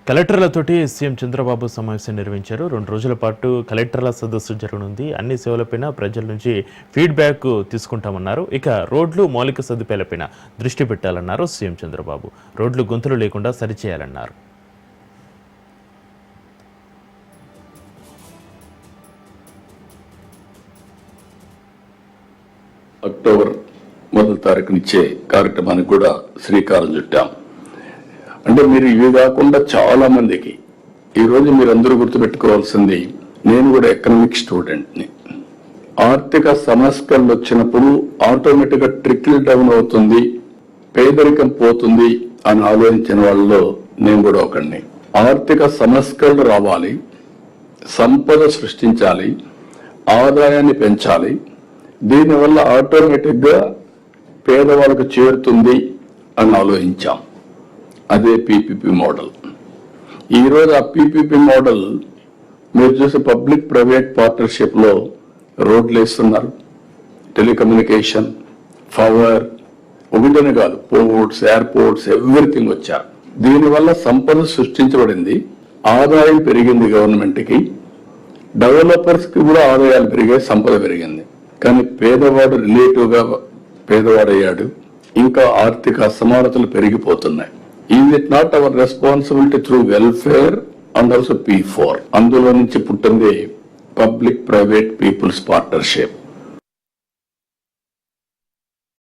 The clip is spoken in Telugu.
కలెక్టర్లతోటి సీఎం చంద్రబాబు సమావేశం నిర్వహించారు. 2 రోజుల పాటు కలెక్టర్ల సదస్సు జరగనుంది. అన్ని సేవలపైన ప్రజల నుంచి ఫీడ్బ్యాక్ తీసుకుంటామన్నారు. ఇక రోడ్లు, మౌలిక సదుపాయాలపైన దృష్టి పెట్టాలన్నారు సీఎం చంద్రబాబు. రోడ్లు గుంతలు లేకుండా సరిచేయాలన్నారు. అక్టోబర్ 1వ తారీఖునిచ్చే కార్యక్రమానికి కూడా శ్రీకారం చుట్టాం. అంటే మీరు ఇవి కాకుండా చాలా మందికి ఈరోజు మీరందరూ గుర్తుపెట్టుకోవాల్సింది, నేను కూడా ఎకనామిక్ స్టూడెంట్ని. ఆర్థిక సమస్యలు వచ్చినప్పుడు ఆటోమేటిక్గా ట్రికిల్ డౌన్ అవుతుంది, పేదరికం పోతుంది అని ఆలోచించిన వాళ్ళలో నేను కూడా ఒకడిని. ఆర్థిక సమస్యలు రావాలి, సంపద సృష్టించాలి, ఆదాయాన్ని పెంచాలి. దీనివల్ల ఆటోమేటిక్గా పేదవాళ్ళకు చేరుతుంది అని ఆలోచించాం. అదే పీపీపీ మోడల్. ఈరోజు ఆ పీపీపీ మోడల్ మీరు చూసి పబ్లిక్ ప్రైవేట్ పార్ట్నర్షిప్లో రోడ్లు వేస్తున్నారు, టెలికమ్యూనికేషన్, పవర్, ఒకటనే కాదు, పోర్ట్స్, ఎయిర్పోర్ట్స్, ఎవ్రీథింగ్ వచ్చారు. దీనివల్ల సంపద సృష్టించబడింది, ఆదాయం పెరిగింది గవర్నమెంట్కి, డెవలపర్స్కి కూడా ఆదాయాలు పెరిగాయి, సంపద పెరిగింది. కానీ పేదవాడు రిలేటివ్గా పేదవాడయ్యాడు, ఇంకా ఆర్థిక అసమానతలు పెరిగిపోతున్నాయి. Is it not our responsibility through welfare and also P4? అందులో నుంచి పుట్టింది పబ్లిక్ ప్రైవేట్ పీపుల్స్ పార్ట్నర్షిప్.